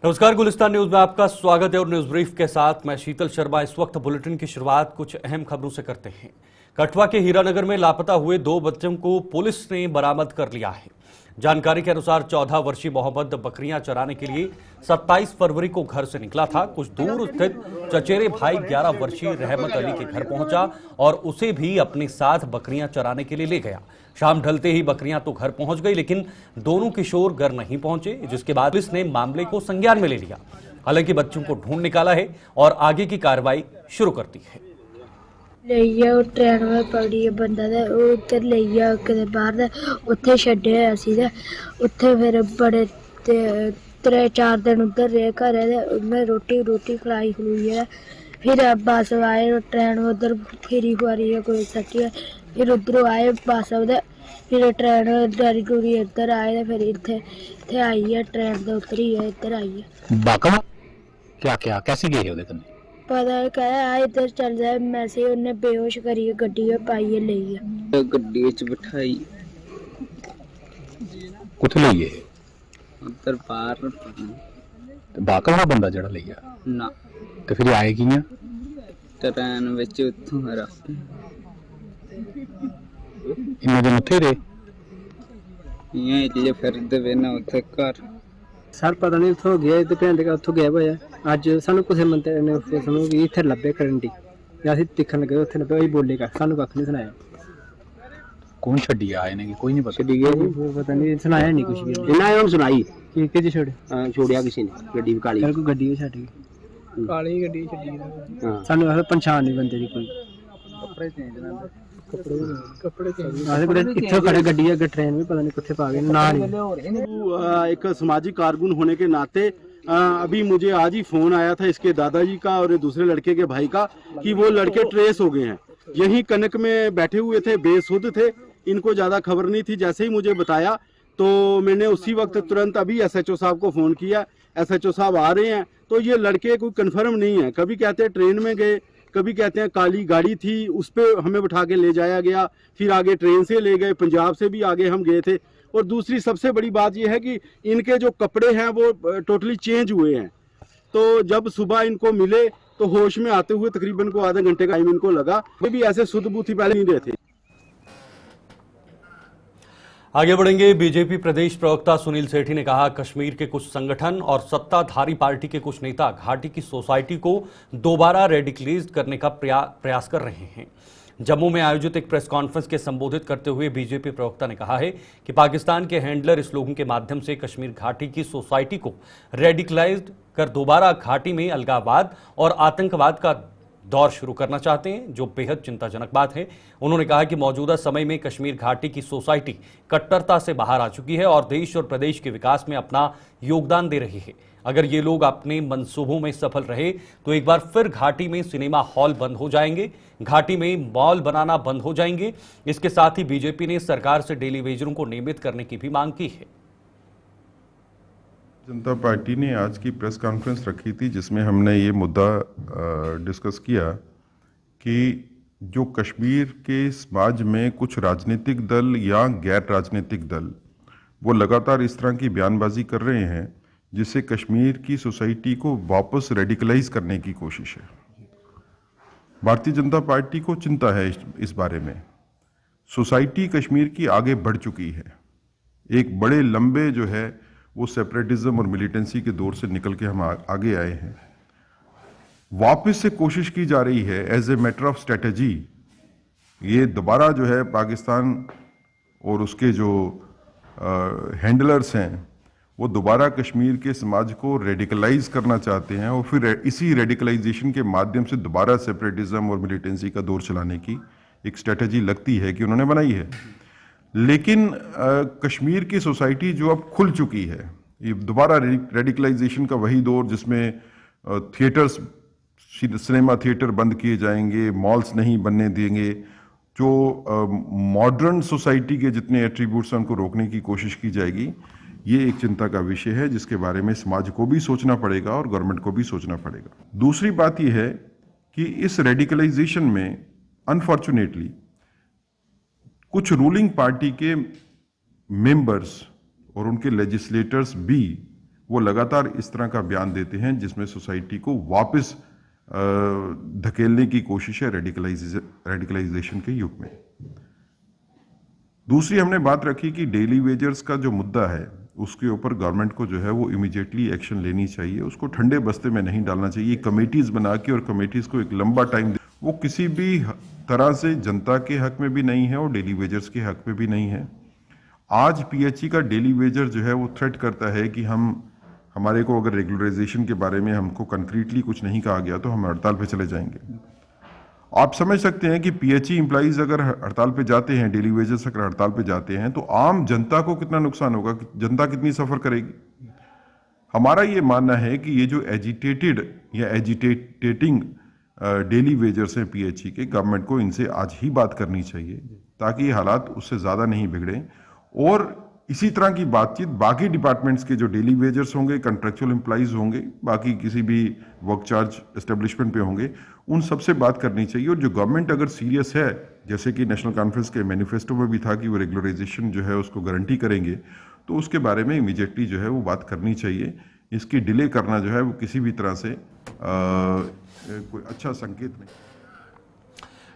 नमस्कार, गुलिस्तान न्यूज में आपका स्वागत है और न्यूज ब्रीफ के साथ मैं शीतल शर्मा। इस वक्त बुलेटिन की शुरुआत कुछ अहम खबरों से करते हैं। कठुआ के हीरानगर में लापता हुए 2 बच्चों को पुलिस ने बरामद कर लिया है। जानकारी के अनुसार 14 वर्षीय मोहम्मद बकरियां चराने के लिए 27 फरवरी को घर से निकला था। कुछ दूर स्थित चचेरे भाई 11 वर्षीय रहमत अली के घर पहुंचा और उसे भी अपने साथ बकरियां चराने के लिए ले गया। शाम ढलते ही बकरियां तो घर पहुंच गई, लेकिन दोनों किशोर घर नहीं पहुंचे, जिसके बाद पुलिस ने मामले को संज्ञान में ले लिया। हालांकि बच्चों को ढूंढ निकाला है और आगे की कार्रवाई शुरू कर दी है। ट्रेन में पकड़ी बंदा उधर ले गया बाहर उत्थे छड्डे असी उत्थे फिर बड़े 3-4 दिन उधर रहे घरे उन्हें रोटी खलाई खलुई फिर बस आए ट्रेन उधर फिरी खुआरी कोई सच्ची फिर उधरों आए बस फिर ट्रेन डरी डुरी इधर आए फिर इत्थे आई है ट्रेन तो उतरी है इधर आई है। बाकवा क्या क्या कैसे गए ਉਹਦੇ ਕੰਨੇ पता कहा इधर चल जाए मैसे उन्हें बेहोश करिए गड्डी में पाइए ले गया गड्डी च बिठाई ਕਿੱਥੇ ਲਈ ਇਹ उधर बाहर ਤੇ ਬਾਕਵਾ ਬੰਦਾ ਜਿਹੜਾ ਲਈ ਆ ना ਤੇ ਫਿਰ ਆਏ ਕਿਆਂ ट्रेन विच उत्थों रख ਇਹਨਾਂ ਦੇ ਉੱਥੇ ਰਹੇ इयां ले फिरदे वे ना उत्थे घर सर पता नहीं उतो गया तो भैन का उतो गया होया अज सानू किसी बंदे ने सानू भी इत्थे लब्भे करंडी या असीं दिखण लगे उत्थे लब्भे ओही बोलेगा सानू कख नहीं सुनाया कौन छड्डी आए ने कोई नहीं पता छड्डी गया वो पता नहीं सुनाया नहीं कुछ भी इन्ना हुन सुनाई कि जे छोड़ छोड़िया किसी ने गड्डी भी काली कल को गड्डी भी छड्ड गई काली गड्डी छड्डी हां सानू अस पहचान नहीं बंदे दी कोई कपड़े चेंज ना कपड़े इत्थे खड़े गड्डी अगे ट्रेन भी पता नहीं किथे पा गए ना नहीं एक सामाजिक कारकुन होने के नाते अभी मुझे आज ही फोन आया था इसके दादाजी का और दूसरे लड़के के भाई का कि वो लड़के ट्रेस हो गए हैं। यही कनक में बैठे हुए थे, बेसुध थे, इनको ज्यादा खबर नहीं थी। जैसे ही मुझे बताया तो मैंने उसी वक्त तुरंत अभी SHO साहब को फोन किया। SHO साहब आ रहे हैं। तो ये लड़के कोई कंफर्म नहीं है, कभी कहते हैं ट्रेन में गए, कभी कहते हैं काली गाड़ी थी उस पर हमें बिठा के ले जाया गया, फिर आगे ट्रेन से ले गए, पंजाब से भी आगे हम गए थे। और दूसरी सबसे बड़ी बात यह है कि इनके जो कपड़े हैं वो टोटली चेंज हुए हैं। तो जब सुबह इनको मिले तो होश में आते हुए तकरीबन को आधे घंटे का टाइम इनको लगा। वे भी ऐसे शुद्ध बूथी पहले नहीं रहे थे। आगे बढ़ेंगे। बीजेपी प्रदेश प्रवक्ता सुनील सेठी ने कहा, कश्मीर के कुछ संगठन और सत्ताधारी पार्टी के कुछ नेता घाटी की सोसाइटी को दोबारा रेडिकलाइज करने का प्रयास कर रहे हैं। जम्मू में आयोजित एक प्रेस कॉन्फ्रेंस के संबोधित करते हुए बीजेपी प्रवक्ता ने कहा है कि पाकिस्तान के हैंडलर इस स्लोगन के माध्यम से कश्मीर घाटी की सोसाइटी को रेडिकलाइज कर दोबारा घाटी में अलगाववाद और आतंकवाद का दौर शुरू करना चाहते हैं, जो बेहद चिंताजनक बात है। उन्होंने कहा कि मौजूदा समय में कश्मीर घाटी की सोसाइटी कट्टरता से बाहर आ चुकी है और देश और प्रदेश के विकास में अपना योगदान दे रही है। अगर ये लोग अपने मंसूबों में सफल रहे तो एक बार फिर घाटी में सिनेमा हॉल बंद हो जाएंगे, घाटी में मॉल बनाना बंद हो जाएंगे। इसके साथ ही बीजेपी ने सरकार से डेली वेजरों को नियमित करने की भी मांग की है। जनता पार्टी ने आज की प्रेस कॉन्फ्रेंस रखी थी जिसमें हमने ये मुद्दा डिस्कस किया कि जो कश्मीर के समाज में कुछ राजनीतिक दल या गैर राजनीतिक दल वो लगातार इस तरह की बयानबाजी कर रहे हैं जिससे कश्मीर की सोसाइटी को वापस रेडिकलाइज करने की कोशिश है। भारतीय जनता पार्टी को चिंता है इस बारे में। सोसाइटी कश्मीर की आगे बढ़ चुकी है। एक बड़े लंबे जो है वो सेपरेटिज्म और मिलिटेंसी के दौर से निकल के हम आगे आए हैं। वापस से कोशिश की जा रही है as a matter of strategy, ये दोबारा जो है पाकिस्तान और उसके जो हैंडलर्स हैं वो दोबारा कश्मीर के समाज को रेडिकलाइज करना चाहते हैं और फिर इसी रेडिकलाइजेशन के माध्यम से दोबारा सेपरेटिज्म और मिलिटेंसी का दौर चलाने की एक स्ट्रेटजी लगती है कि उन्होंने बनाई है। लेकिन कश्मीर की सोसाइटी जो अब खुल चुकी है, ये दोबारा रेडिकलाइजेशन का वही दौर जिसमें थिएटर्स, सिनेमा थिएटर बंद किए जाएंगे, मॉल्स नहीं बनने देंगे, जो मॉडर्न सोसाइटी के जितने एट्रीब्यूट्स हैं उनको रोकने की कोशिश की जाएगी। ये एक चिंता का विषय है जिसके बारे में समाज को भी सोचना पड़ेगा और गवर्नमेंट को भी सोचना पड़ेगा। दूसरी बात यह है कि इस रेडिकलाइजेशन में अनफॉर्चुनेटली कुछ रूलिंग पार्टी के मेंबर्स और उनके लेजिस्लेटर्स भी वो लगातार इस तरह का बयान देते हैं जिसमें सोसाइटी को वापस धकेलने की कोशिश है रेडिकलाइजेशन के युग में। दूसरी हमने बात रखी कि डेली वेजर्स का जो मुद्दा है उसके ऊपर गवर्नमेंट को जो है वो इमीडिएटली एक्शन लेनी चाहिए, उसको ठंडे बस्ते में नहीं डालना चाहिए। कमेटीज बना के और कमेटीज को एक लंबा टाइम, वो किसी भी तरह से जनता के हक में भी नहीं है और डेली वेजर्स के हक में भी नहीं है। आज पीएचई का डेली वेजर जो है वो थ्रेट करता है कि हमारे को अगर रेगुलराइजेशन के बारे में हमको कंक्रीटली कुछ नहीं कहा गया तो हम हड़ताल पे चले जाएंगे। आप समझ सकते हैं कि पीएचई एम्प्लॉइज अगर हड़ताल पे जाते हैं, डेली वेजर्स अगर हड़ताल पे जाते हैं तो आम जनता को कितना नुकसान होगा, जनता कितनी सफर करेगी। हमारा ये मानना है कि ये जो एजिटेटेड या एजिटेटिंग डेली वेजर्स हैं पीएचई के, गवर्नमेंट को इनसे आज ही बात करनी चाहिए ताकि ये हालात उससे ज़्यादा नहीं बिगड़े। और इसी तरह की बातचीत बाकी डिपार्टमेंट्स के जो डेली वेजर्स होंगे, कंट्रेक्चुअल एम्प्लॉइज होंगे, बाकी किसी भी वर्क चार्ज एस्टेब्लिशमेंट पे होंगे, उन सबसे बात करनी चाहिए। और जो गवर्नमेंट अगर सीरियस है, जैसे कि नेशनल कॉन्फ्रेंस के मैनिफेस्टो में भी था कि वो रेगुलराइजेशन जो है उसको गारंटी करेंगे, तो उसके बारे में इमीडिएटली जो है वो बात करनी चाहिए। इसकी डिले करना जो है वो किसी भी तरह से कोई अच्छा संकेत नहीं।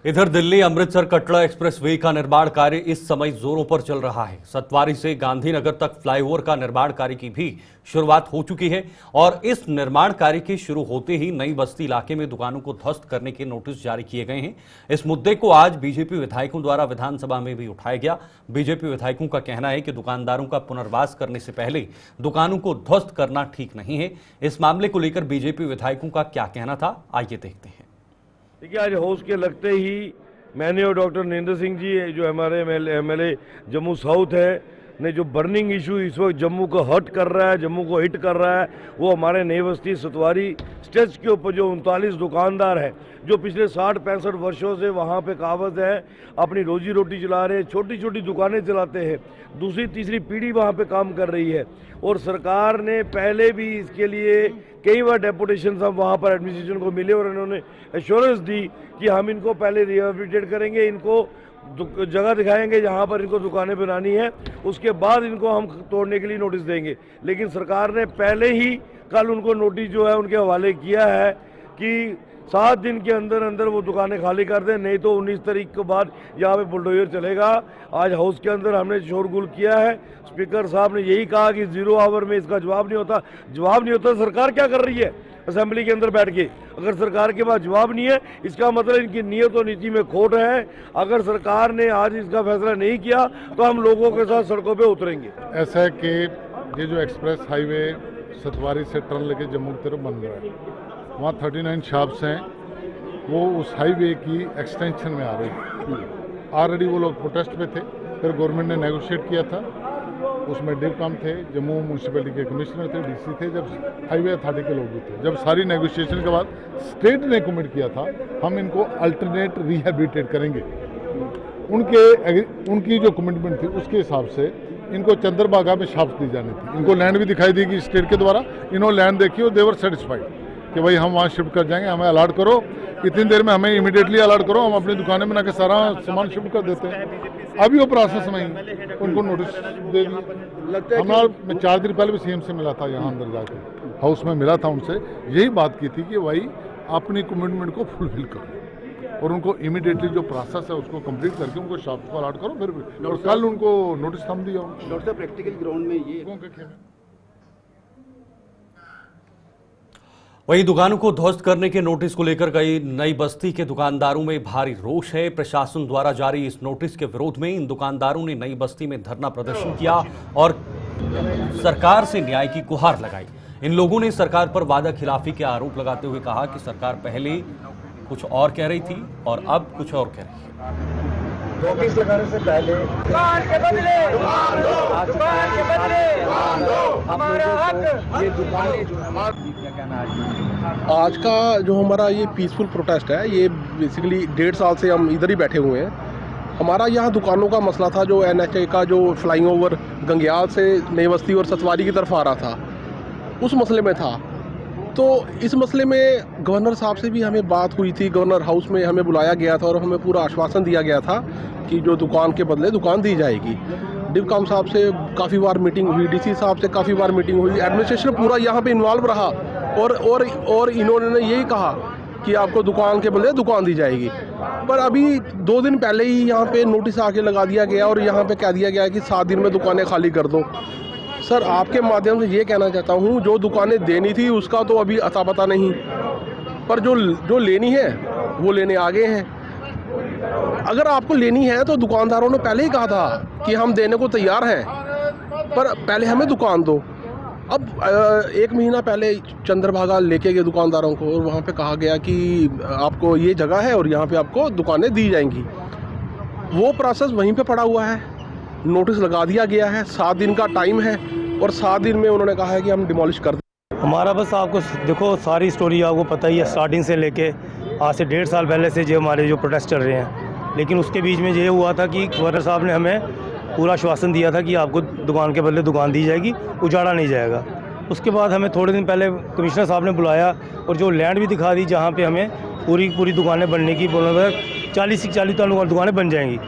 इधर दिल्ली अमृतसर कटरा एक्सप्रेसवे का निर्माण कार्य इस समय जोरों पर चल रहा है। सतवारी से गांधीनगर तक फ्लाईओवर का निर्माण कार्य की भी शुरुआत हो चुकी है और इस निर्माण कार्य के शुरू होते ही नई बस्ती इलाके में दुकानों को ध्वस्त करने के नोटिस जारी किए गए हैं। इस मुद्दे को आज बीजेपी विधायकों द्वारा विधानसभा में भी उठाया गया। बीजेपी विधायकों का कहना है कि दुकानदारों का पुनर्वास करने से पहले दुकानों को ध्वस्त करना ठीक नहीं है। इस मामले को लेकर बीजेपी विधायकों का क्या कहना था, आइए देखते हैं। देखिए, आज हाउस के लगते ही मैंने और डॉक्टर नरेंद्र सिंह जी जो हमारे एमएलए जम्मू साउथ है ने जो बर्निंग इशू इस वक्त जम्मू को हर्ट कर रहा है, जम्मू को हिट कर रहा है, वो हमारे नई बस्ती सतवारी स्टेज के ऊपर जो 39 दुकानदार हैं जो पिछले 60-65 वर्षों से वहाँ पे काबज है, अपनी रोजी रोटी चला रहे हैं, छोटी छोटी दुकानें चलाते हैं, दूसरी तीसरी पीढ़ी वहाँ पे काम कर रही है। और सरकार ने पहले भी इसके लिए कई बार डेपुटेशन हम वहाँ पर एडमिनिस्ट्रेशन को मिले और उन्होंने एश्योरेंस दी कि हम इनको पहले रिहेबिलिटेट करेंगे, इनको जगह दिखाएंगे जहाँ पर इनको दुकानें बनानी है, उसके बाद इनको हम तोड़ने के लिए नोटिस देंगे। लेकिन सरकार ने पहले ही कल उनको नोटिस जो है उनके हवाले किया है कि 7 दिन के अंदर अंदर वो दुकानें खाली कर दें, नहीं तो 19 तारीख के बाद यहाँ पे बुलडोजर चलेगा। आज हाउस के अंदर हमने शोरगुल किया है, स्पीकर साहब ने यही कहा कि 0 आवर में इसका जवाब नहीं होता। सरकार क्या कर रही है असेंबली के अंदर बैठ के? अगर सरकार के पास जवाब नहीं है, इसका मतलब इनकी नीयत और नीति में खोट है। अगर सरकार ने आज इसका फैसला नहीं किया तो हम लोगों के साथ सड़कों पे उतरेंगे। ऐसा है कि ये जो एक्सप्रेस हाईवे सतवारी से टर्न लेके जम्मू की तरफ बन रहा है, वहाँ 39 शॉप्स हैं, वो उस हाईवे की एक्सटेंशन में आ रही है। ऑलरेडी वो लोग प्रोटेस्ट पे थे, फिर गवर्नमेंट ने नेगोशिएट किया था, उसमें डिवकम थे, जम्मू म्यूनसिपैलिटी के कमिश्नर थे, डीसी थे, जब हाईवे अथॉरिटी के लोग भी थे। जब सारी नेगोशिएशन के बाद स्टेट ने कमिट किया था हम इनको अल्टरनेट रिहेबिलिटेट करेंगे, उनकी जो कमिटमेंट थी उसके हिसाब से इनको चंद्रबागा में शॉप्स दी जानी थी। इनको लैंड भी दिखाई देगी स्टेट के द्वारा, इन्होंने लैंड देखी और देवर सेटिस्फाइड कि भाई हम वहाँ शिफ्ट कर जाएंगे, हमें अलॉट करो, इतनी देर में हमें इमीडिएटली अलॉट करो, हम अपनी दुकानें बना के सारा सामान शिफ्ट कर देते हैं। अभी वो प्रोसेस में उनको नोटिस दे दिया। हमारा मैं 4 दिन पहले भी सीएम से मिला था, यहाँ अंदर जाके हाउस में मिला था, उनसे यही बात की थी कि भाई अपनी कमिटमेंट को फुलफिल करो और उनको इमीडिएटली जो प्रोसेस है उसको कंप्लीट करके उनको शॉप को अलॉट करो। फिर और कल उनको नोटिस हम दिया। डॉक्टर साहब, प्रैक्टिकल ग्राउंड में ये वहीं दुकानों को ध्वस्त करने के नोटिस को लेकर कई नई बस्ती के दुकानदारों में भारी रोष है। प्रशासन द्वारा जारी इस नोटिस के विरोध में इन दुकानदारों ने नई बस्ती में धरना प्रदर्शन किया और सरकार से न्याय की गुहार लगाई। इन लोगों ने सरकार पर वादा खिलाफी के आरोप लगाते हुए कहा कि सरकार पहले कुछ और कह रही थी और अब कुछ और कह रही है। नोटिस लगाने से पहले आज का जो हमारा ये पीसफुल प्रोटेस्ट है, ये बेसिकली 1.5 साल से हम इधर ही बैठे हुए हैं। हमारा यहाँ दुकानों का मसला था, जो NHA का जो फ्लाईओवर गंगयाल से नई बस्ती और सतवारी की तरफ आ रहा था, उस मसले में था। तो इस मसले में गवर्नर साहब से भी हमें बात हुई थी, गवर्नर हाउस में हमें बुलाया गया था और हमें पूरा आश्वासन दिया गया था कि जो दुकान के बदले दुकान दी जाएगी। डिवकॉम साहब से काफ़ी बार मीटिंग हुई, डीसी साहब से काफ़ी बार मीटिंग हुई, एडमिनिस्ट्रेशन पूरा यहाँ पे इन्वॉल्व रहा और इन्होंने यही कहा कि आपको दुकान के बदले दुकान दी जाएगी। पर अभी 2 दिन पहले ही यहाँ पे नोटिस आके लगा दिया गया और यहाँ पे कह दिया गया कि 7 दिन में दुकानें खाली कर दो। सर, आपके माध्यम से ये कहना चाहता हूँ, जो दुकानें देनी थी उसका तो अभी अता पता नहीं, पर जो लेनी है वो लेने आ गए हैं। अगर आपको लेनी है तो दुकानदारों ने पहले ही कहा था कि हम देने को तैयार हैं, पर पहले हमें दुकान दो। अब 1 महीना पहले चंद्रभागा लेके गए दुकानदारों को और वहाँ पे कहा गया कि आपको ये जगह है और यहाँ पे आपको दुकानें दी जाएंगी। वो प्रोसेस वहीं पे पड़ा हुआ है, नोटिस लगा दिया गया है, 7 दिन का टाइम है और 7 दिन में उन्होंने कहा है कि हम डिमोलिश कर दें। हमारा बस आपको देखो सारी स्टोरी आपको पता ही है, स्टार्टिंग से लेके आज से 1.5 साल पहले से जो हमारे जो प्रोटेस्ट चल रहे हैं। लेकिन उसके बीच में ये हुआ था कि गवर्नर साहब ने हमें पूरा आश्वासन दिया था कि आपको दुकान के बदले दुकान दी जाएगी, उजाड़ा नहीं जाएगा। उसके बाद हमें थोड़े दिन पहले कमिश्नर साहब ने बुलाया और जो लैंड भी दिखा दी जहाँ पे हमें पूरी दुकानें बनने की बोला था, 40 दुकानें बन जाएंगी।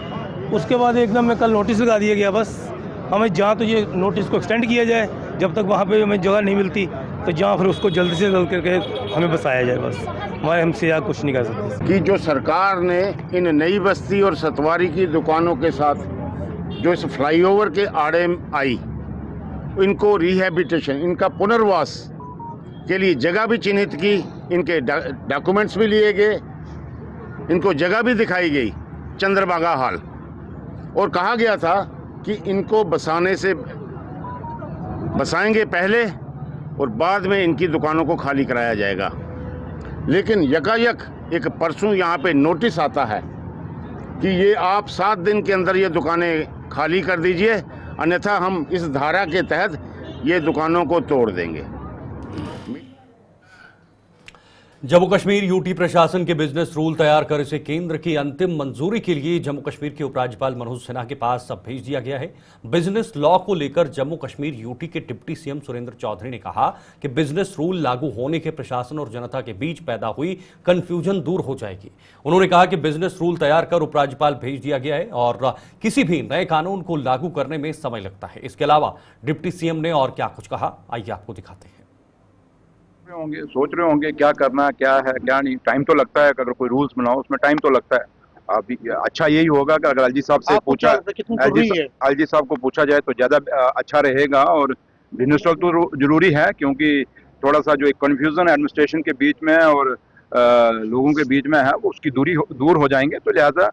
उसके बाद एकदम में कल नोटिस लगा दिया गया, बस हमें जहाँ तो ये नोटिस को एक्सटेंड किया जाए, जब तक वहाँ पे हमें जगह नहीं मिलती तो जहाँ फिर उसको जल्द से जल्द करके हमें बसाया जाए। बस हमारे हमसे यहाँ कुछ नहीं कर सकते। कि जो सरकार ने इन नई बस्ती और सतवारी की दुकानों के साथ जो इस फ्लाईओवर के आड़े आई, इनको रिहैबिलिटेशन, इनका पुनर्वास के लिए जगह भी चिन्हित की, इनके डॉक्यूमेंट्स भी लिए गए, इनको जगह भी दिखाई गई चंद्रभागा हॉल, और कहा गया था कि इनको बसाएंगे पहले और बाद में इनकी दुकानों को खाली कराया जाएगा। लेकिन यकायक एक परसों यहाँ पे नोटिस आता है कि ये आप 7 दिन के अंदर ये दुकानें खाली कर दीजिए, अन्यथा हम इस धारा के तहत ये दुकानों को तोड़ देंगे। जम्मू कश्मीर यूटी प्रशासन के बिजनेस रूल तैयार कर इसे केंद्र की अंतिम मंजूरी के लिए जम्मू कश्मीर के उपराज्यपाल मनोज सिन्हा के पास अब भेज दिया गया है। बिजनेस लॉ को लेकर जम्मू कश्मीर यूटी के डिप्टी सीएम सुरेंद्र चौधरी ने कहा कि बिजनेस रूल लागू होने के प्रशासन और जनता के बीच पैदा हुई कंफ्यूजन दूर हो जाएगी। उन्होंने कहा कि बिजनेस रूल तैयार कर उपराज्यपाल भेज दिया गया है और किसी भी नए कानून को लागू करने में समय लगता है। इसके अलावा डिप्टी सीएम ने और क्या कुछ कहा, आइए आपको दिखाते हैं। होंगे, सोच रहे होंगे क्या करना, क्या है क्या नहीं। टाइम तो लगता है, अगर कोई रूल्स बनाओ उसमें टाइम तो लगता है। अभी अच्छा यही होगा कि अगर एलजी साहब से पूछा, एलजी साहब को पूछा जाए तो ज्यादा अच्छा रहेगा। और बिजनेस रूल तो जरूरी है, क्योंकि थोड़ा सा जो एक कंफ्यूजन एडमिनिस्ट्रेशन के बीच में और लोगों के बीच में है, वो उसकी दूर हो जाएंगे। तो लिहाजा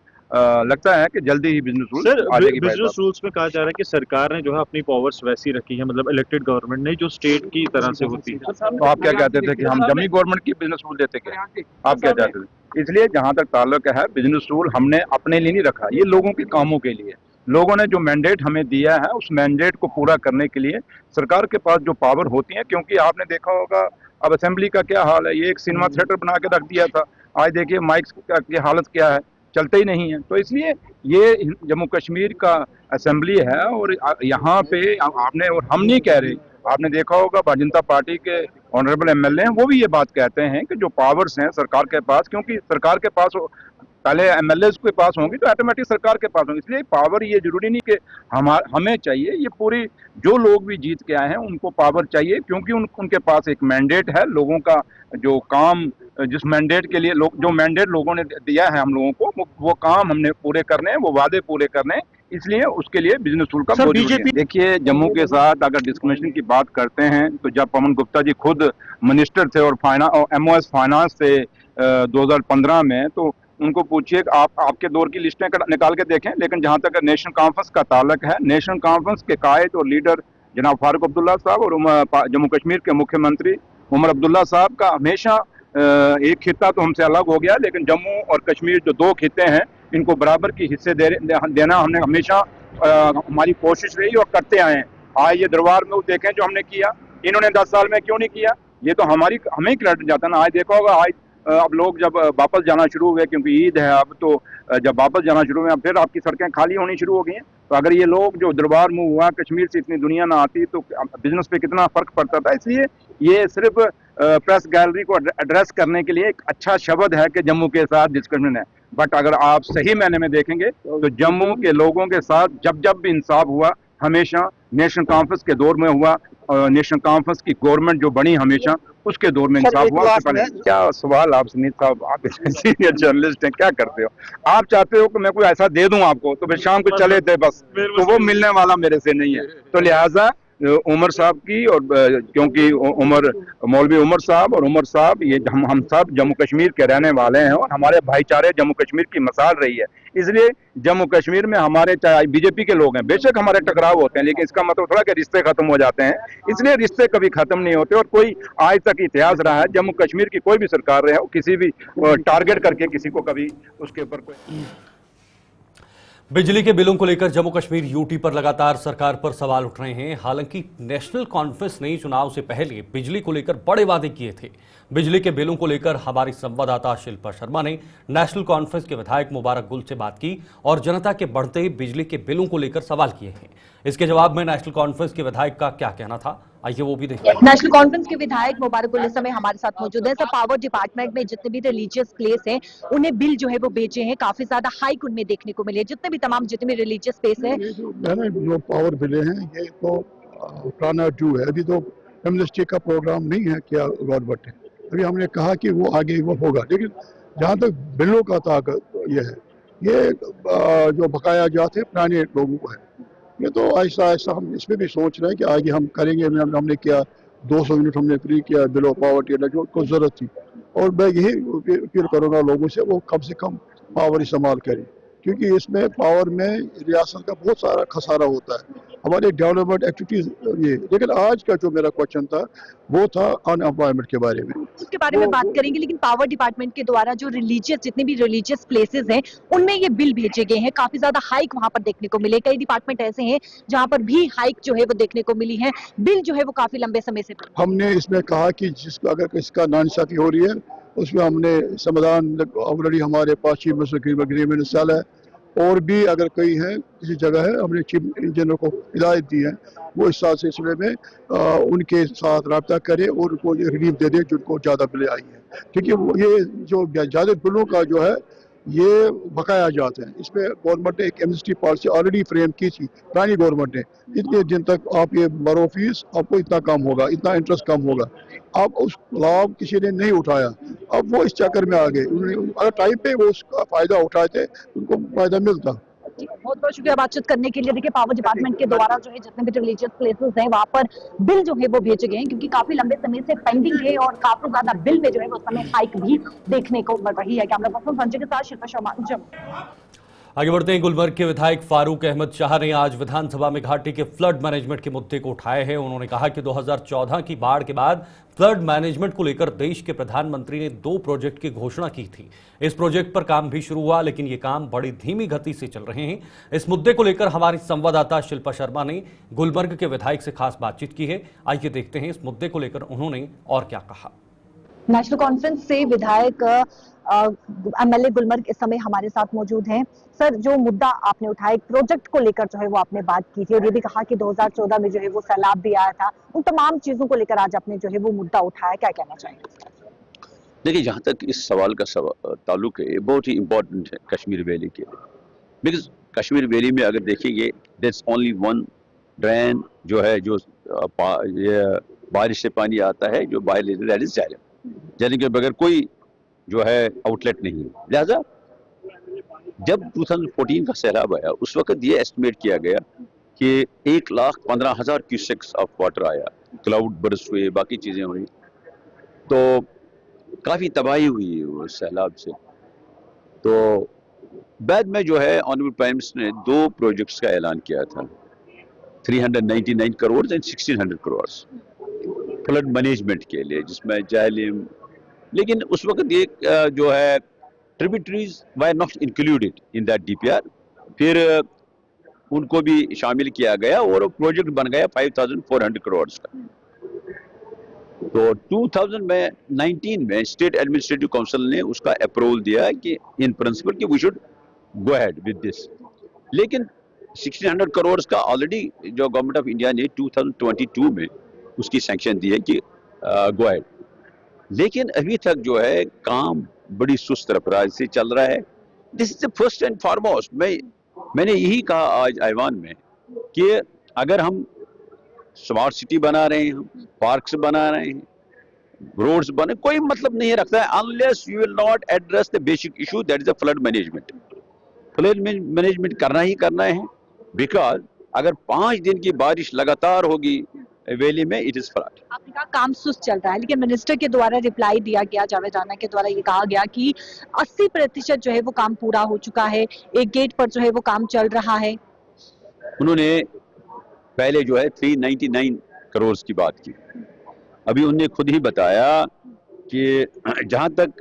लगता है कि जल्दी ही बिजनेस रूल आ जाएगी। बिजनेस रूल्स में कहा जा रहा है कि सरकार ने जो है अपनी पावर्स वैसी रखी है, मतलब इलेक्टेड गवर्नमेंट ने, जो स्टेट की तरह से होती है। तो आप क्या कहते थे कि हम जम्मू गवर्नमेंट की बिजनेस रूल देते क्या? आप क्या चाहते थे? इसलिए जहां तक ताल्लुक है, बिजनेस रूल हमने अपने लिए नहीं रखा, ये लोगों के कामों के लिए। लोगों ने जो मैंडेट हमें दिया है, उस मैंडेट को पूरा करने के लिए सरकार के पास जो पावर होती है, क्योंकि आपने देखा होगा अब असेंबली का क्या हाल है, ये एक सिनेमा थिएटर बना के रख दिया था। आज देखिए माइक्स की हालत क्या है, चलते ही नहीं है। तो इसलिए ये जम्मू कश्मीर का असेंबली है और यहाँ पे आपने, और हम नहीं कह रहे, आपने देखा होगा भारतीय जनता पार्टी के ऑनरेबल एमएलए हैं, वो भी ये बात कहते हैं कि जो पावर्स हैं सरकार के पास, क्योंकि सरकार के पास पहले एमएलए के पास होंगी तो ऑटोमेटिक सरकार के पास होंगी। इसलिए पावर ये जरूरी नहीं कि हमें चाहिए, ये पूरी जो लोग भी जीत के आए हैं उनको पावर चाहिए, क्योंकि उनके पास एक मैंडेट है। लोगों का जो काम, जिस मैंडेट के लिए जो मैंडेट लोगों ने दिया है हम लोगों को, वो काम हमने पूरे करने हैं, वो वादे पूरे करने हैं। इसलिए उसके लिए बिजनेस रूल का बहुत जरूरी है। देखिए, जम्मू के साथ अगर डिस्क्रिमिनेशन की बात करते हैं तो जब पवन गुप्ता जी खुद मिनिस्टर थे और MOS फाइनेंस थे 2015 में, तो उनको पूछिए, आपके दौर की लिस्टें निकाल के देखें। लेकिन जहां तक नेशनल कॉन्फ्रेंस का ताल्लुक है, नेशनल कॉन्फ्रेंस के कायद और लीडर जनाब फारूक अब्दुल्ला साहब और जम्मू कश्मीर के मुख्यमंत्री उमर अब्दुल्ला साहब का हमेशा एक खिता तो हमसे अलग हो गया, लेकिन जम्मू और कश्मीर जो 2 खिते हैं, इनको बराबर की हिस्से देना हमने हमेशा हमारी कोशिश रही और करते आए हैं। आज ये दरबार में देखें जो हमने किया, इन्होंने 10 साल में क्यों नहीं किया, ये तो हमें क्रेडिट जाता है ना। आज देखा होगा, आज अब लोग जब वापस जाना शुरू हुए, क्योंकि ईद है अब, तो जब वापस जाना शुरू हुए फिर आपकी सड़कें खाली होनी शुरू हो गई हैं। तो अगर ये लोग जो दरबार मूव हुआ, कश्मीर से इतनी दुनिया ना आती तो बिजनेस पे कितना फर्क पड़ता था। इसलिए ये सिर्फ प्रेस गैलरी को एड्रेस करने के लिए एक अच्छा शब्द है कि जम्मू के साथ डिस्कशन है। बट अगर आप सही मायने में देखेंगे तो जम्मू के लोगों के साथ जब जब भी इंसाफ हुआ हमेशा नेशनल कॉन्फ्रेंस के दौर में हुआ, और नेशनल कॉन्फ्रेंस की गवर्नमेंट जो बनी हमेशा उसके दौर में इंसाफ हुआ। उससे पहले क्या सवाल आप सुनीत साहब, आप सीनियर जर्नलिस्ट हैं, क्या करते हो? आप चाहते हो कि मैं कोई ऐसा दे दूं आपको तो फिर शाम को चले थे बस, तो वो मिलने वाला मेरे से नहीं है। तो लिहाजा उमर साहब की, और क्योंकि उमर मौलवी उमर साहब और उमर साहब ये हम सब जम्मू कश्मीर के रहने वाले हैं और हमारे भाईचारे जम्मू कश्मीर की मिसाल रही है। इसलिए जम्मू कश्मीर में हमारे चाहे बीजेपी के लोग हैं, बेशक हमारे टकराव होते हैं, लेकिन इसका मतलब थोड़ा कि रिश्ते खत्म हो जाते हैं। इसलिए रिश्ते कभी खत्म नहीं होते, और कोई आज तक इतिहास रहा है जम्मू कश्मीर की कोई भी सरकार रहे हो किसी भी टारगेट करके किसी को कभी उसके ऊपर कोई। बिजली के बिलों को लेकर जम्मू कश्मीर यूटी पर लगातार सरकार पर सवाल उठ रहे हैं। हालांकि नेशनल कॉन्फ्रेंस ने चुनाव से पहले बिजली को लेकर बड़े वादे किए थे। बिजली के बिलों को लेकर हमारी संवाददाता शिल्पा शर्मा ने नेशनल कॉन्फ्रेंस के विधायक मुबारक गुल से बात की और जनता के बढ़ते बिजली के बिलों को लेकर सवाल किए हैं। इसके जवाब में नेशनल कॉन्फ्रेंस के विधायक का क्या कहना था, आइए वो भी देखिए। नेशनल कॉन्फ्रेंस के विधायक मुबारक गुल इस समय हमारे साथ मौजूद है। सब पावर डिपार्टमेंट में जितने भी रिलीजियस प्लेस हैं उन्हें बिल जो है वो बेचे हैं, काफी ज्यादा हाइक उनमें देखने को मिले। जितने भी रिलीजियस प्लेस है जो पावर बिले हैं ये तो पुराना ड्यू है, अभी तो एमनेस्टी का प्रोग्राम नहीं है क्या गवर्नमेंट ने, अभी हमने कहा कि वो आगे वो होगा। लेकिन जहाँ तक बिलों का ताकत ये है, ये जो बकाया जाते हैं पुराने लोगों को है, ये तो ऐसा ऐसा हम इसमें भी सोच रहे हैं कि आगे हम करेंगे। हमने किया 200 यूनिट हमने फ्री किया बिलो पावर जो को जरूरत थी, और मैं यही अपील करूँगा लोगों से वो कम से कम पावर इस्तेमाल करें, क्योंकि इसमें पावर में रियासत का बहुत सारा खसारा होता है, हमारे डेवलपमेंट एक्टिविटीज ये। लेकिन आज का जो मेरा क्वेश्चन था वो था अनएम्प्लॉयमेंट के बारे में, उसके बारे में बात करेंगे। लेकिन पावर डिपार्टमेंट के द्वारा जो जितने भी रिलीजियस प्लेसेस हैं उनमें ये बिल भेजे गए हैं, काफी ज्यादा हाइक वहां पर देखने को मिले। कई डिपार्टमेंट ऐसे हैं जहां पर भी हाइक जो है वो देखने को मिली है, बिल जो है वो काफी लंबे समय से। हमने इसमें कहा कि जिसको अगर किसका नाइंसाफी हो रही है उसमें हमने समाधान ऑलरेडी हमारे पास चीफ मिनिस्टर एग्रीमेंट सेल है, और भी अगर कोई है किसी जगह है हमने चीफ इंजीनियर को हिदायत दी है वो इस साल सिलसिले में उनके साथ रब्ता करे और उनको रिलीफ दे दे जिनको ज़्यादा बिल आई है, क्योंकि ये जो ज़्यादा बिलों का जो है ये बकाया जाते हैं। इसमें गवर्नमेंट ने एक एमनेस्टी पॉलिसी ऑलरेडी फ्रेम की थी पुरानी गवर्नमेंट ने, इतने दिन तक आप ये भरो फीस आपको इतना कम होगा, इतना इंटरेस्ट कम होगा। अब उस लाभ किसी ने नहीं उठाया, अब वो इस चक्कर में आ गए। अगर टाइम पे वो उसका फायदा उठाए थे उनको फायदा मिलता। बहुत बहुत शुक्रिया बातचीत करने के लिए। देखिए पावर डिपार्टमेंट के द्वारा जो है जितने भी रिलीजियस प्लेसेस हैं वहां पर बिल जो है वो भेजे गए हैं, क्योंकि काफी लंबे समय से पेंडिंग है और काफी ज्यादा बिल में जो है वो समय हाइक भी देखने को मिल रही है। कैमरा पर्सन संजय के साथ शिल्पा शर्मा, जम्मू। आगे बढ़ते हैं। गुलबर्ग के विधायक फारूक अहमद शाह ने आज विधानसभा में घाटी के फ्लड मैनेजमेंट के मुद्दे को उठाए हैं। उन्होंने कहा कि 2014 की बाढ़ के बाद फ्लड मैनेजमेंट को लेकर देश के प्रधानमंत्री ने 2 प्रोजेक्ट की घोषणा की थी। इस प्रोजेक्ट पर काम भी शुरू हुआ, लेकिन ये काम बड़ी धीमी गति से चल रहे हैं। इस मुद्दे को लेकर हमारी संवाददाता शिल्पा शर्मा ने गुलबर्ग के विधायक से खास बातचीत की है। आइए देखते हैं इस मुद्दे को लेकर उन्होंने और क्या कहा। नेशनल कॉन्फ्रेंस से विधायक एमएलए गुलबर्ग इस समय हमारे साथ मौजूद हैं। सर, जो मुद्दा आपने उठाया एक प्रोजेक्ट को लेकर जो है वो आपने बात की थी और ये भी कहा कि 2014 में जो है वो सैलाब भी आया था, उन तमाम चीजों को लेकर आज आपने जो है वो मुद्दा उठाया, क्या कहना चाहेंगे? देखिए, जहाँ तक इस सवाल का ताल्लुक है, बहुत ही इम्पोर्टेंट है कश्मीर वैली के लिए। बिकॉज कश्मीर वैली में अगर देखेंगे there is only one drain जो है, जो बारिश से पानी आता है, जो बाहर दैट इज झेलम के बगैर कोई जो है आउटलेट नहीं है। लिहाजा जब 2014 का सैलाब आया उस वक्त ये एस्टिमेट किया गया कि 1,15,000 क्यूसेक्स ऑफ वाटर आया, क्लाउड बर्स्ट हुए, बाकी चीज़ें हुई, तो काफ़ी तबाही हुई वो सैलाब से। तो बाद में जो है ऑनरेबल प्राइम मिनिस्टर ने 2 प्रोजेक्ट्स का ऐलान किया था, 399 crore and 1600 crore flood management के लिए, जिसमें झेलम, लेकिन उस वक्त ये जो है tributaries were not included in that DPR, फिर उनको भी शामिल किया गया और प्रोजेक्ट बन गया 5,400 करोड़ का। तो 2019 में स्टेट एडमिनिस्ट्रेटिव काउंसिल ने उसका अप्रूवल दिया कि इन प्रिंसिपल कि we should go ahead with this. लेकिन 1600 करोड़ का ऑलरेडी जो गवर्नमेंट ऑफ इंडिया ने 2022 में उसकी सैंक्शन दी है कि गो अहेड, लेकिन अभी तक जो है काम बड़ी सुस्त रफ्तार से चल रहा है। This is the first and foremost. मैंने यही कहा आज ऐवान में कि अगर हम स्मार्ट सिटी बना रहे हैं, पार्क्स बना रहे हैं, रोड्स बने, कोई मतलब नहीं रखता है unless you will not address the basic issue that is the flood management. Flood management करना ही करना है, बिकॉज अगर 5 दिन की बारिश लगातार होगी वैली में, इट इज फ्लड। आपने कहा काम सुस्त चल रहा है, लेकिन मिनिस्टर के द्वारा रिप्लाई दिया गया, जावेद राणा के द्वारा ये कहा गया कि 80% जो है वो काम पूरा हो चुका है, एक गेट पर जो है वो काम चल रहा है। उन्होंने पहले जो है 399 करोड़ की बात की, अभी उन्होंने खुद ही बताया कि जहां तक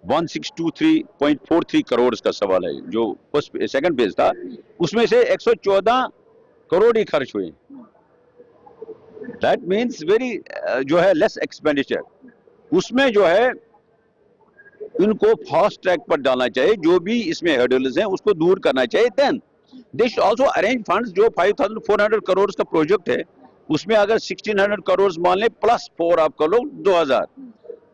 1623.43 करोड़ का सवाल है, जो सेकंड फेज था, उसमें से 114 करोड़ ही खर्च हुए। दैट मीन्स वेरी जो है लेस एक्सपेंडिचर। उसमें जो है इनको फास्ट ट्रैक पर डालना चाहिए, जो भी इसमें हर्डल्स हैं उसको दूर करना चाहिए। Then they should also arrange funds. जो 5400 करोड़ का प्रोजेक्ट है उसमें अगर 1600 करोड़ मान लें प्लस 4 आप कर लो 2000,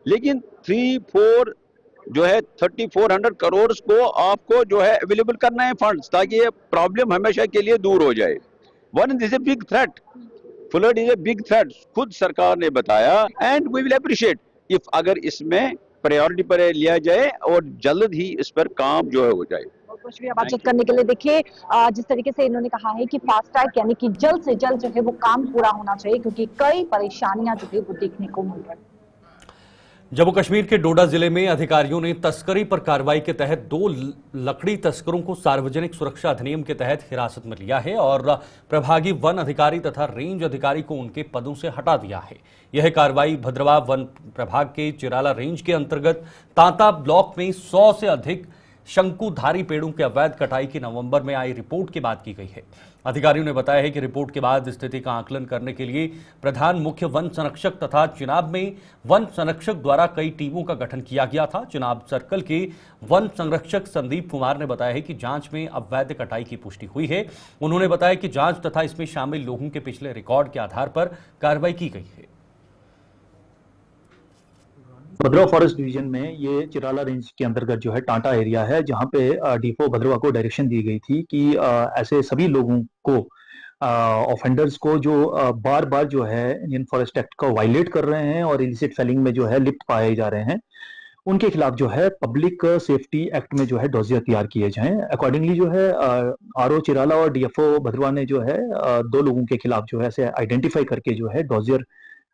लेकिन 3400 करोड़ को आपको जो है अवेलेबल करना है फंड्स, ताकि ये प्रॉब्लम हमेशा के लिए दूर हो जाए। One is a big threat, flood is a big threat, खुद सरकार ने बताया, and we will appreciate if अगर इसमें प्रायोरिटी पर लिया जाए और जल्द ही इस पर काम जो है हो जाए। कुछ भी बातचीत करने के लिए देखिए, जिस तरीके से इन्होंने कहा है कि फास्ट ट्रैक यानी कि जल्द से जल्द जो है वो काम पूरा होना चाहिए, क्योंकि कई परेशानियां जो है वो देखने को मिल रही है। जम्मू कश्मीर के डोडा जिले में अधिकारियों ने तस्करी पर कार्रवाई के तहत 2 लकड़ी तस्करों को सार्वजनिक सुरक्षा अधिनियम के तहत हिरासत में लिया है और प्रभागी वन अधिकारी तथा रेंज अधिकारी को उनके पदों से हटा दिया है। यह कार्रवाई भद्रवाह वन प्रभाग के चिराला रेंज के अंतर्गत तांता ब्लॉक में 100 से अधिक शंकुधारी पेड़ों के अवैध कटाई की नवंबर में आई रिपोर्ट के बाद की गई है। अधिकारियों ने बताया है कि रिपोर्ट के बाद स्थिति का आकलन करने के लिए प्रधान मुख्य वन संरक्षक तथा चिनाब में वन संरक्षक द्वारा कई टीमों का गठन किया गया था। चिनाब सर्कल के वन संरक्षक संदीप कुमार ने बताया है कि जांच में अवैध कटाई की पुष्टि हुई है। उन्होंने बताया कि जांच तथा इसमें शामिल लोगों के पिछले रिकॉर्ड के आधार पर कार्रवाई की गई है। भद्रवाह फॉरेस्ट डिवीजन में ये चिराला रेंज के अंतर्गत जो है टांटा एरिया है, जहां पे डीपो भद्रवाह को डायरेक्शन दी गई थी कि ऐसे सभी लोगों को, ऑफेंडर्स को जो बार बार जो है इंडियन फॉरेस्ट एक्ट को वायलेट कर रहे हैं और इलिसिट फेलिंग में जो है लिप्त पाए जा रहे हैं, उनके खिलाफ जो है पब्लिक सेफ्टी एक्ट में जो है डोजियर तैयार किए जाएं। अकॉर्डिंगली जो है आरओ चिराला और डीएफओ भद्रवाह ने जो है 2 लोगों के खिलाफ जो है ऐसे आइडेंटिफाई करके जो है डोजियर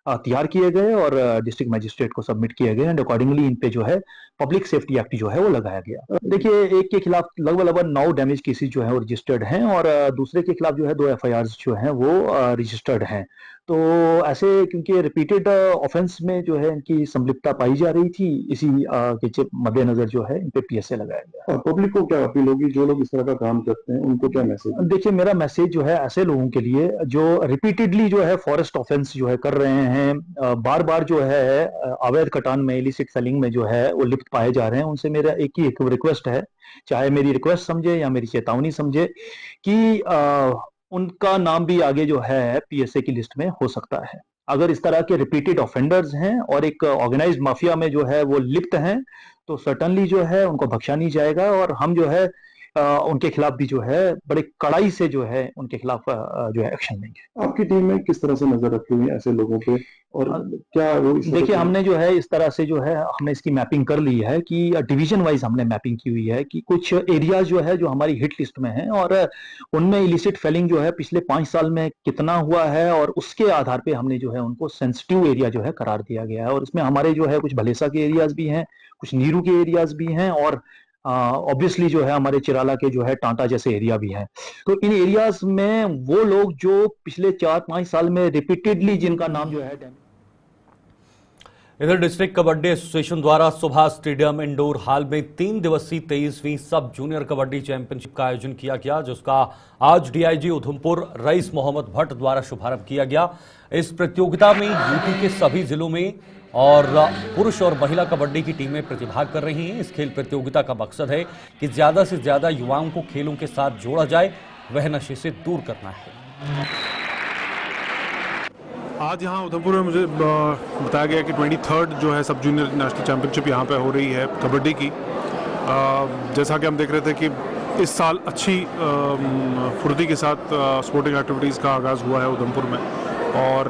तैयार किए गए और डिस्ट्रिक्ट मजिस्ट्रेट को सबमिट किए गए एंड अकॉर्डिंगली इन पे जो है पब्लिक सेफ्टी एक्ट जो है वो लगाया गया। देखिए, एक के खिलाफ लगभग 9 डैमेज केसेस जो है वो रजिस्टर्ड हैं और दूसरे के खिलाफ जो है 2 एफआईआर्स जो हैं वो रजिस्टर्ड हैं। तो ऐसे क्योंकि रिपीटेड ऑफेंस में जो है इनकी संलिप्तता पाई जा रही थी, इसी के मद्देनजर जो है इन पे पीएसए लगाया गया। और पब्लिक को क्या अपील होगी, जो लोग इस तरह का काम करते हैं उनको क्या मैसेज? देखिए, मेरा मैसेज जो है ऐसे लोगों के लिए जो रिपीटेडली जो है फॉरेस्ट ऑफेंस जो है कर रहे हैं, बार बार जो है अवैध कटान में, इलिसिट सेलिंग में जो है वो लिप्त पाए जा रहे हैं, उनसे मेरा एक ही रिक्वेस्ट है, चाहे मेरी रिक्वेस्ट समझे या मेरी चेतावनी समझे, कि उनका नाम भी आगे जो है पीएसए की लिस्ट में हो सकता है। अगर इस तरह के रिपीटेड ऑफेंडर्स हैं और एक ऑर्गेनाइज्ड माफिया में जो है वो लिप्त हैं, तो सर्टनली जो है उनको बख्शा नहीं जाएगा और हम जो है उनके खिलाफ भी जो है बड़े कड़ाई से जो है उनके खिलाफ जो है एक्शन लेंगे। आपकी टीम में किस तरह से नजर रखी हुई है ऐसे लोगों पे, और क्या वो देखिए, हमने जो है इस तरह से जो है हमने इसकी मैपिंग कर ली है कि डिवीजन वाइज हमने मैपिंग की हुई है कि कुछ एरियाज जो है जो हमारी हिट लिस्ट में है और उनमें इलिसिट फेलिंग जो है पिछले 5 साल में कितना हुआ है और उसके आधार पे हमने जो है उनको सेंसिटिव एरिया जो है करार दिया गया है। और इसमें हमारे जो है कुछ भलेसा के एरियाज भी हैं, कुछ नीरू के एरियाज भी हैं और ऑब्वियसली जो है हमारे चिराला के जो है टांटा जैसे एरिया भी हैं। तो इन एरियाज में वो लोग जो पिछले 4-5 साल में रिपीटेडली जिनका नाम जो है। इधर डिस्ट्रिक्ट कबड्डी एसोसिएशन द्वारा सुभाष स्टेडियम इंडोर हॉल में 3 दिवसीय 23वीं सब जूनियर कबड्डी चैंपियनशिप का आयोजन किया गया, जिसका आज डीआईजी उधमपुर रईस मोहम्मद भट्ट द्वारा शुभारंभ किया गया। इस प्रतियोगिता में यूपी के सभी जिलों में और पुरुष और महिला कबड्डी की टीमें प्रतिभाग कर रही हैं। इस खेल प्रतियोगिता का मकसद है कि ज्यादा से ज्यादा युवाओं को खेलों के साथ जोड़ा जाए, वह नशे से दूर करना है। आज यहाँ उधमपुर में मुझे बताया गया कि 23rd जो है सब जूनियर नेशनल चैंपियनशिप यहाँ पे हो रही है कबड्डी की। जैसा कि हम देख रहे थे कि इस साल अच्छी फुर्ती के साथ स्पोर्टिंग एक्टिविटीज़ का आगाज़ हुआ है उधमपुर में, और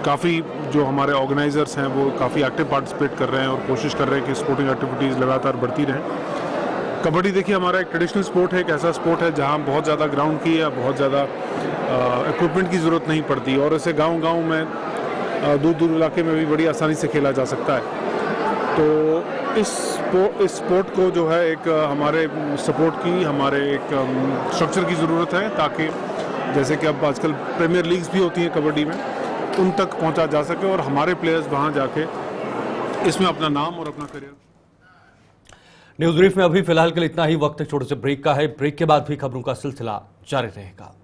काफ़ी जो हमारे ऑर्गेनाइजर्स हैं वो काफ़ी एक्टिव पार्टिसिपेट कर रहे हैं और कोशिश कर रहे हैं कि स्पोर्टिंग एक्टिविटीज़ लगातार बढ़ती रहें। कबड्डी देखिए हमारा एक ट्रेडिशनल स्पोर्ट है, एक ऐसा स्पोर्ट है जहां बहुत ज़्यादा ग्राउंड की या बहुत ज़्यादा इक्विपमेंट की ज़रूरत नहीं पड़ती, और इसे गांव-गांव में दूर दूर इलाके में भी बड़ी आसानी से खेला जा सकता है। तो इस स्पोर्ट को जो है एक हमारे सपोर्ट की, हमारे एक स्ट्रक्चर की ज़रूरत है, ताकि जैसे कि अब आजकल प्रीमियर लीग्स भी होती हैं कबड्डी में, उन तक पहुंचा जा सके और हमारे प्लेयर्स वहां जाके इसमें अपना नाम और अपना करियर। न्यूज ब्रीफ में अभी फिलहाल के लिए इतना ही। वक्त एक छोटे से ब्रेक का है। ब्रेक के बाद भी खबरों का सिलसिला जारी रहेगा।